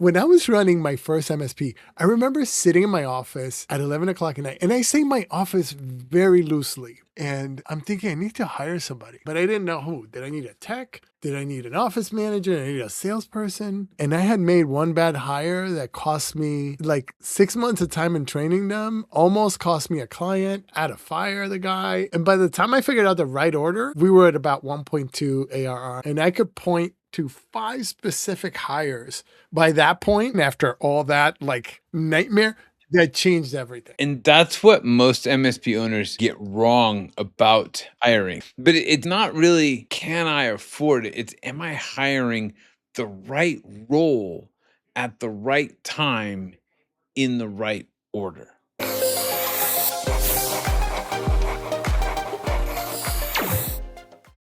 When I was running my first MSP, I remember sitting in my office at 11 o'clock at night, and I say my office very loosely. And I'm thinking I need to hire somebody, but I didn't know who. Did I need a tech? Did I need an office manager? Did I need a salesperson? And I had made one bad hire that cost me like 6 months of time in training them, almost cost me a client. I had to fire the guy. And by the time I figured out the right order, we were at about 1.2 ARR. And I could point to 5 specific hires by that point, after all that like nightmare, that changed everything. And that's what most MSP owners get wrong about hiring. But it's not really, can I afford it? It's, am I hiring the right role at the right time in the right order?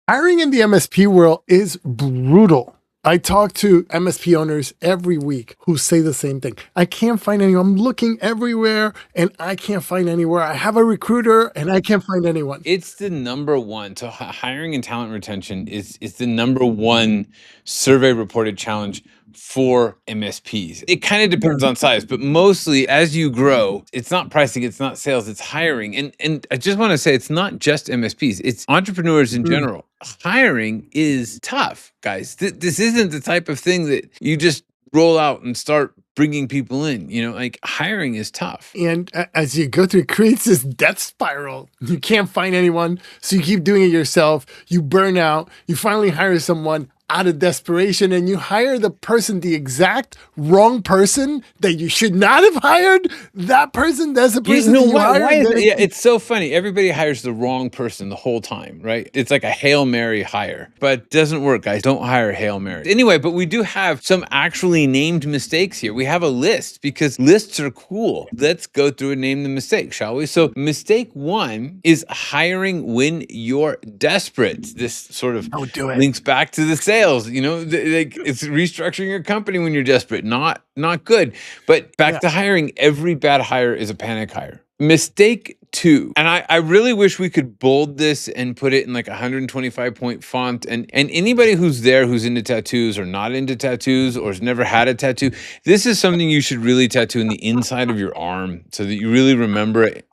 Hiring in the MSP world is brutal. I talk to MSP owners every week who say the same thing. I can't find anyone. I'm looking everywhere and I can't find anywhere. I have a recruiter and I can't find anyone. It's the number one. So hiring and talent retention is the number one survey reported challenge for MSPs. It kind of depends on size, but mostly as you grow, it's not pricing, it's not sales, it's hiring. And I just want to say it's not just MSPs, it's entrepreneurs in general. Hiring is tough, guys. This isn't the type of thing that you just roll out and start bringing people in. You know, like hiring is tough. And as you go through, it creates this death spiral. You can't find anyone, so you keep doing it yourself. You burn out. You finally hire someone out of desperation, and you hire the person, the exact wrong person that you should not have hired. That person, that's the person that you hired. Why is it? Yeah, it's so funny. Everybody hires the wrong person the whole time, right? It's like a Hail Mary hire, but it doesn't work, guys. Don't hire Hail Mary. Anyway, but we do have some actually named mistakes here. We have a list because lists are cool. Let's go through and name the mistakes, shall we? So mistake 1 is hiring when you're desperate. This sort of links back to the sales. You know, like it's restructuring your company when you're desperate. Not good. But back to hiring, every bad hire is a panic hire. Mistake 2, and I really wish we could bold this and put it in like 125 point font. And anybody who's there who's into tattoos or not into tattoos or has never had a tattoo, this is something you should really tattoo in the inside of your arm so that you really remember it.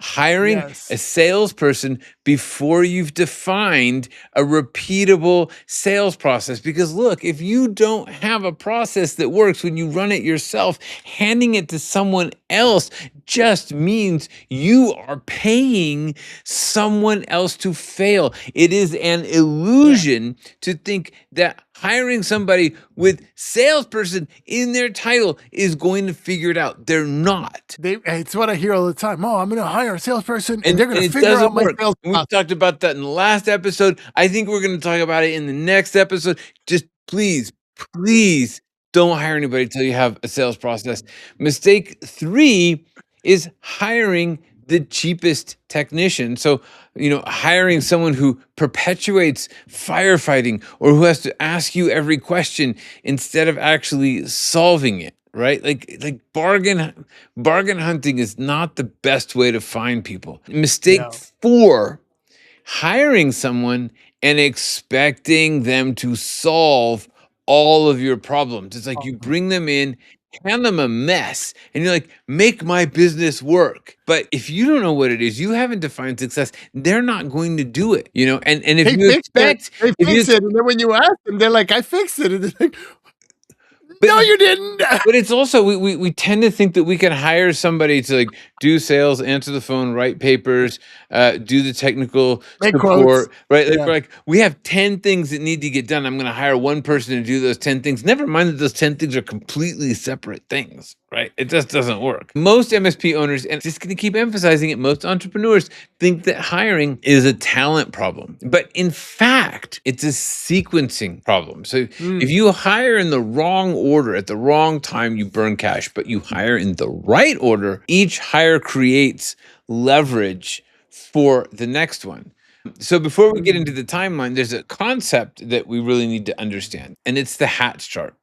Hiring a salesperson before you've defined a repeatable sales process. Because look, if you don't have a process that works when you run it yourself, handing it to someone else just means you are paying someone else to fail. It is an illusion to think that hiring somebody with salesperson in their title is going to figure it out. They're not. It's what I hear all the time. Oh, I'm going to hire a salesperson and they're going to figure out my sales. We talked about that in the last episode. I think we're going to talk about it in the next episode. Just please don't hire anybody until you have a sales process. Mistake 3 is hiring the cheapest technician. So, you know, hiring someone who perpetuates firefighting or who has to ask you every question instead of actually solving it, right? Like bargain hunting is not the best way to find people. Mistake 4, hiring someone and expecting them to solve all of your problems. It's like you bring them in, hand them a mess, and you're like, make my business work. But if you don't know what it is, you haven't defined success, they're not going to do it, you know? And if you expect... They fix it, and then when you ask them, they're like, I fixed it. And they're like, no, you didn't. But it's also, we tend to think that we can hire somebody to like do sales, answer the phone, write papers, do the technical support, right? Like, we're like, we have 10 things that need to get done. I'm going to hire one person to do those 10 things. Never mind that those 10 things are completely separate things, right? It just doesn't work. Most MSP owners, and just going to keep emphasizing it, most entrepreneurs think that hiring is a talent problem. But in fact, it's a sequencing problem. So if you hire in the wrong order at the wrong time, you burn cash. But you hire in the right order, each hire creates leverage for the next one. So before we get into the timeline, there's a concept that we really need to understand, and it's the Hatch chart.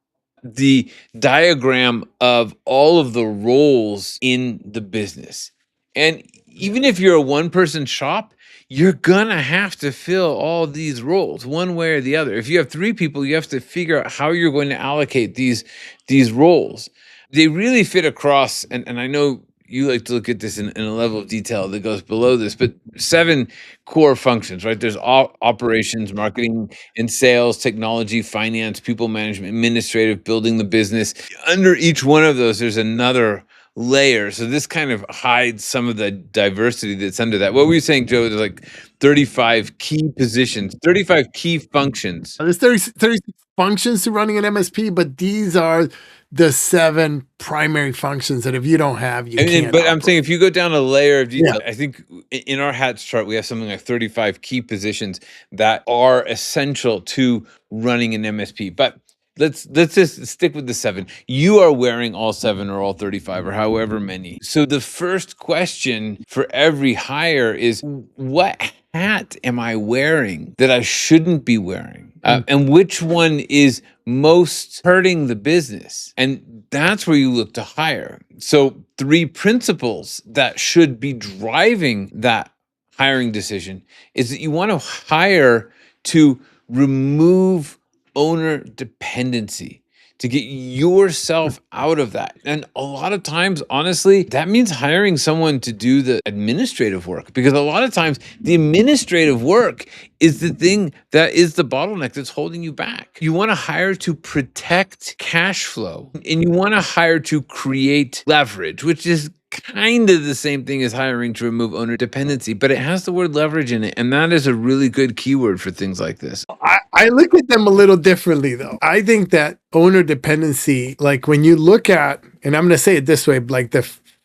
The diagram of all of the roles in the business. And even if you're a one-person shop, you're gonna have to fill all these roles one way or the other. If you have 3 people, you have to figure out how you're going to allocate these roles. They really fit across, and I know you like to look at this in a level of detail that goes below this, but 7 core functions, right? There's operations, marketing and sales, technology, finance, people management, administrative, building the business. Under each one of those, there's another layer. So this kind of hides some of the diversity that's under that. What were you saying, Joe? There's like 35 key positions, 35 key functions. There's 36 functions to running an MSP, but these are the 7 primary functions that if you don't have, you can't. But I'm saying if you go down a layer of detail, Yeah. I think in our hats chart, we have something like 35 key positions that are essential to running an MSP. But let's just stick with the 7. You are wearing all 7 or all 35 or however many. So the first question for every hire is, what hat am I wearing that I shouldn't be wearing? And which one is most hurting the business? And that's where you look to hire. So 3 principles that should be driving that hiring decision is that you want to hire to remove owner dependency, to get yourself out of that. And a lot of times, honestly, that means hiring someone to do the administrative work, because a lot of times the administrative work is the thing that is the bottleneck that's holding you back. You want to hire to protect cash flow, and you want to hire to create leverage, which is kind of the same thing as hiring to remove owner dependency, but it has the word leverage in it. And that is a really good keyword for things like this. I look at them a little differently, though. I think that owner dependency, like when you look at, and I'm going to say it this way, like the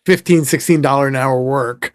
$15, $16 an hour work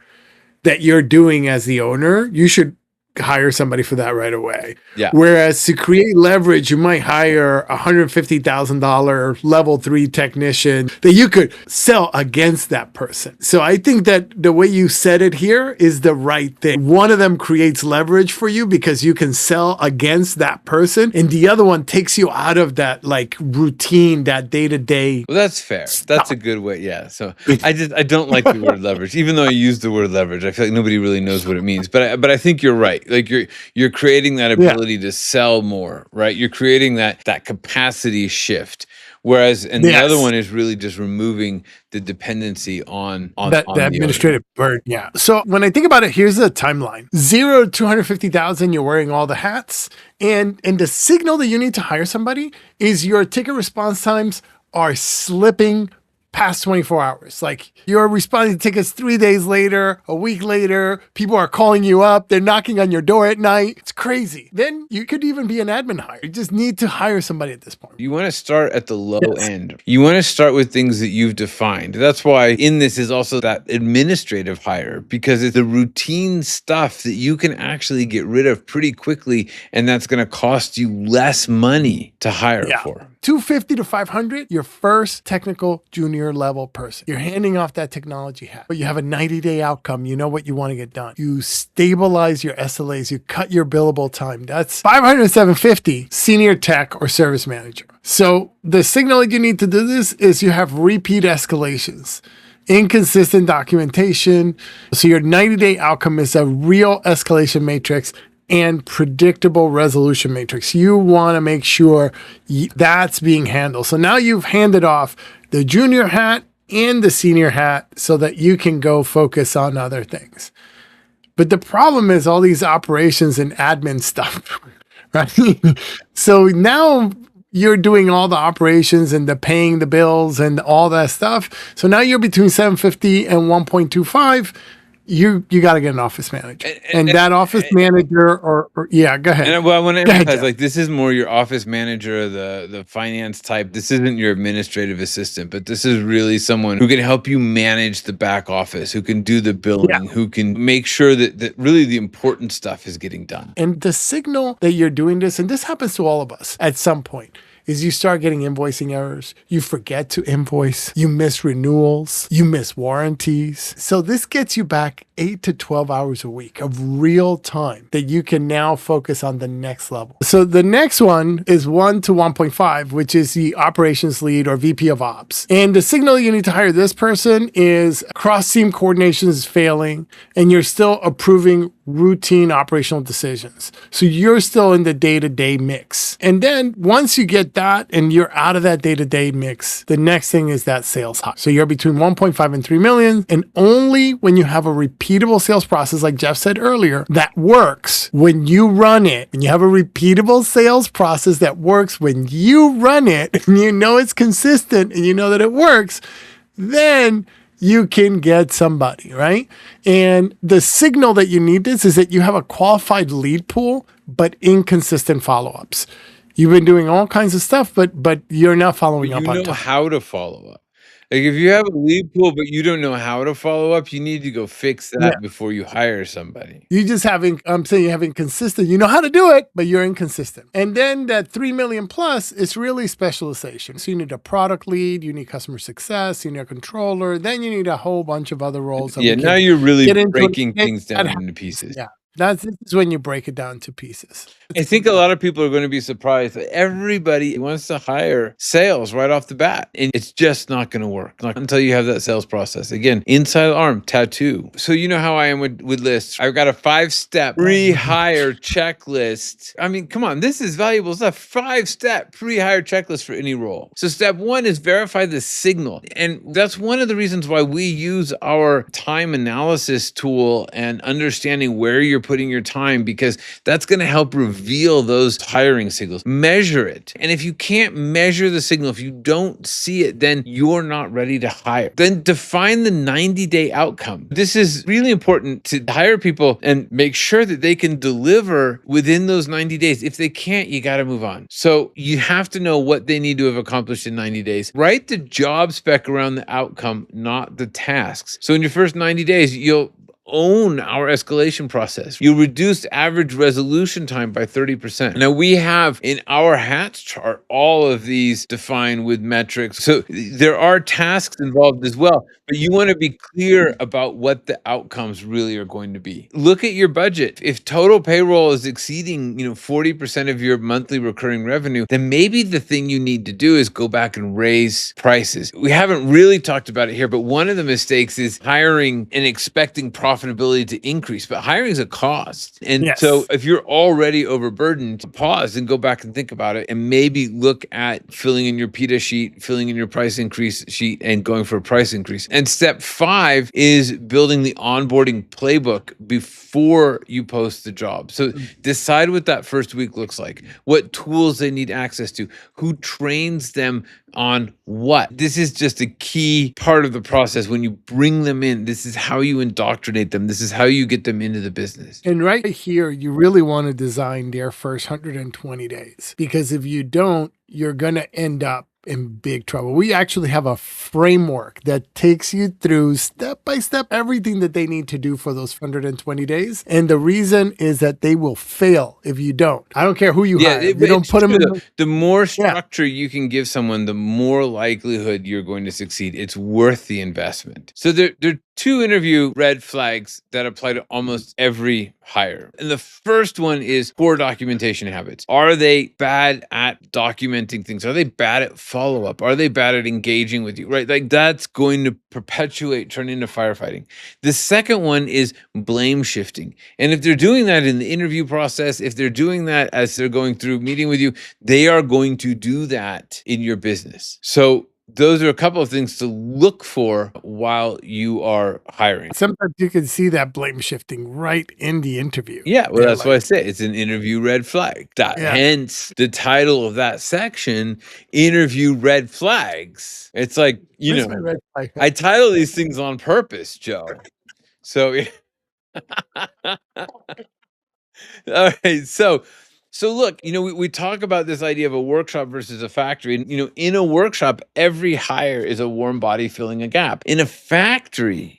that you're doing as the owner, you should hire somebody for that right away. Yeah. Whereas to create leverage, you might hire a $150,000 level 3 technician that you could sell against that person. So I think that the way you said it here is the right thing. One of them creates leverage for you because you can sell against that person, and the other one takes you out of that like routine, that day-to-day. Well, that's fair. That's a good way. Yeah. So I don't like the word leverage, even though I use the word leverage. I feel like nobody really knows what it means. But I think you're right. Like you're creating that ability to sell more, right? You're creating that capacity shift. Whereas, and the other one is really just removing the dependency on the administrative burden. Yeah. So when I think about it, here's the timeline: 0 to 250,000. You're wearing all the hats, and the signal that you need to hire somebody is your ticket response times are slipping past 24 hours. Like you're responding to tickets 3 days later, a week later, people are calling you up, they're knocking on your door at night. It's crazy. Then you could even be an admin hire. You just need to hire somebody at this point. You want to start at the low end. You want to start with things that you've defined. That's why in this is also that administrative hire, because it's the routine stuff that you can actually get rid of pretty quickly, and that's going to cost you less money to hire for. 250 to 500, your first technical junior level person. You're handing off that technology hat, but you have a 90-day outcome. You know what you want to get done. You stabilize your SLAs. You cut your billable time. That's 500 to 750, senior tech or service manager. So the signal that you need to do this is you have repeat escalations, inconsistent documentation. So your 90-day outcome is a real escalation matrix and predictable resolution matrix. You want to make sure that's being handled. So now you've handed off the junior hat and the senior hat so that you can go focus on other things. But the problem is all these operations and admin stuff, right? So now you're doing all the operations and the paying the bills and all that stuff. So now you're between 750 and 1.25. You got to get an office manager, and that office manager, or go ahead. And I want to emphasize, like, this is more your office manager, the finance type. This isn't your administrative assistant, but this is really someone who can help you manage the back office, who can do the billing, who can make sure that really the important stuff is getting done. And the signal that you're doing this, and this happens to all of us at some point, is you start getting invoicing errors. You forget to invoice. You miss renewals. You miss warranties. So this gets you back 8 to 12 hours a week of real time that you can now focus on the next level. So the next one is 1 to 1.5, which is the operations lead or VP of ops. And the signal you need to hire this person is cross-team coordination is failing and you're still approving routine operational decisions. So you're still in the day-to-day mix. And then once you get that and you're out of that day-to-day mix, the next thing is that sales high. So you're between 1.5 and 3 million. And only when you have a repeatable sales process, like Jeff said earlier, that works when you run it. When you have a repeatable sales process that works when you run it, and you know it's consistent and you know that it works, then you can get somebody, right? And the signal that you need this is that you have a qualified lead pool, but inconsistent follow-ups. You've been doing all kinds of stuff, but you're not following up on You know time. how to follow up. Like if you have a lead pool, but you don't know how to follow up, you need to go fix that before you hire somebody. You just I'm saying you're having consistent, you know how to do it, but you're inconsistent. And then that 3 million plus is really specialization. So you need a product lead, you need customer success, you need a controller, then you need a whole bunch of other roles. Yeah, now you're really get into breaking it. things That down happens. into pieces. Yeah. This is when you break it down to pieces. I think a lot of people are going to be surprised that everybody wants to hire sales right off the bat. And it's just not going to work. Not until you have that sales process. Again, inside arm, tattoo. So you know how I am with lists. I've got a 5-step pre-hire checklist. I mean, come on, this is valuable stuff. 5-step pre-hire checklist for any role. So step 1 is verify the signal. And that's one of the reasons why we use our time analysis tool and understanding where you're putting your time, because that's going to help reveal those hiring signals. Measure it. And if you can't measure the signal, if you don't see it, then you're not ready to hire. Then define the 90-day outcome. This is really important to hire people and make sure that they can deliver within those 90 days. If they can't, you got to move on. So you have to know what they need to have accomplished in 90 days. Write the job spec around the outcome, not the tasks. So in your first 90 days, you'll own our escalation process. You reduce average resolution time by 30%. Now we have in our HATS chart all of these defined with metrics. So there are tasks involved as well, but you want to be clear about what the outcomes really are going to be. Look at your budget. If total payroll is exceeding, 40% of your monthly recurring revenue, then maybe the thing you need to do is go back and raise prices. We haven't really talked about it here, but one of the mistakes is hiring and expecting profitability to increase, but hiring is a cost. And so if you're already overburdened, pause and go back and think about it and maybe look at filling in your PITA sheet, filling in your price increase sheet and going for a price increase. And step 5 is building the onboarding playbook before you post the job. So decide what that first week looks like, what tools they need access to, who trains them on what. This is just a key part of the process. When you bring them in, this is how you indoctrinate them. This is how you get them into the business. And right here, you really want to design their first 120 days, because if you don't, you're going to end up in big trouble. We actually have a framework that takes you through step by step everything that they need to do for those 120 days. And the reason is that they will fail if you don't. I don't care who you hire. If you don't put them in the more structure you can give someone, the more likelihood you're going to succeed. It's worth the investment. So there are 2 interview red flags that apply to almost every hire. And the first one is poor documentation habits. Are they bad at documenting things? Are they bad at follow-up? Are they bad at engaging with you, right? Like that's going to turn into firefighting. The second one is blame shifting. And if they're doing that in the interview process, if they're doing that as they're going through meeting with you, they are going to do that in your business. So those are a couple of things to look for while you are hiring. Sometimes you can see that blame shifting right in the interview. Yeah, well, that's why I say it's an interview red flag. Hence the title of that section, Interview Red Flags. It's like, I title these things on purpose, Joe. So, all right, so look, we talk about this idea of a workshop versus a factory. And, in a workshop, every hire is a warm body filling a gap. In a factory,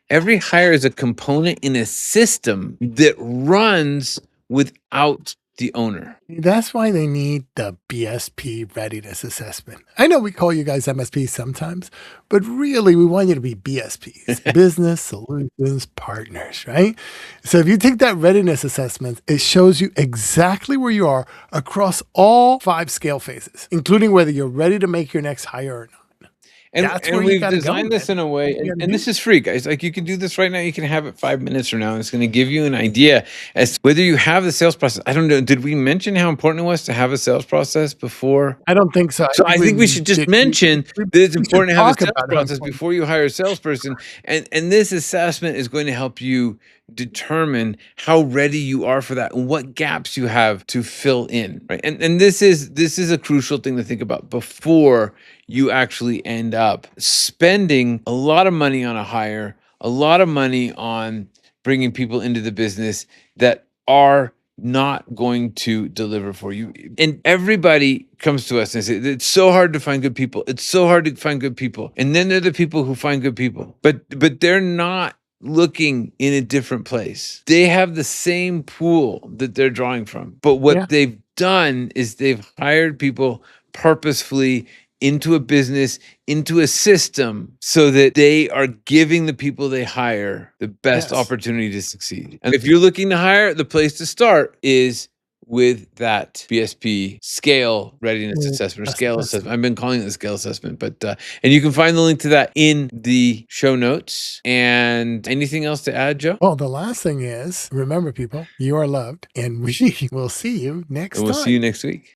every hire is a component in a system that runs without the owner. That's why they need the BSP readiness assessment. I know we call you guys MSPs sometimes, but really we want you to be BSPs, business solutions partners, right? So if you take that readiness assessment, it shows you exactly where you are across all 5 scale phases, including whether you're ready to make your next hire or not. That's where you we've got to go, designed this man. in a way, That's what you gotta and this do. is free, guys. Like you can do this right now. You can have it 5 minutes from now, and it's going to give you an idea as to whether you have the sales process. I don't know. Did we mention how important it was to have a sales process before? I don't think so. So I think we should just mention that it's We should important to have a talk sales about how process important. before you hire a salesperson. And this assessment is going to help you determine how ready you are for that and what gaps you have to fill in. Right. And this is a crucial thing to think about before you actually end up spending a lot of money on a hire, a lot of money on bringing people into the business that are not going to deliver for you. And everybody comes to us and says, it's so hard to find good people. It's so hard to find good people. And then they're the people who find good people. But they're not looking in a different place. They have the same pool that they're drawing from. But Yeah. what they've done is they've hired people purposefully into a business, into a system, so that they are giving the people they hire the best Yes. opportunity to succeed. And if you're looking to hire, the place to start is with that BSP scale readiness assessment or scale assessment. I've been calling it the scale assessment, but and you can find the link to that in the show notes. And anything else to add, Joe? Well, the last thing is, remember, people, you are loved, and we will see you next And we'll time. see you next week.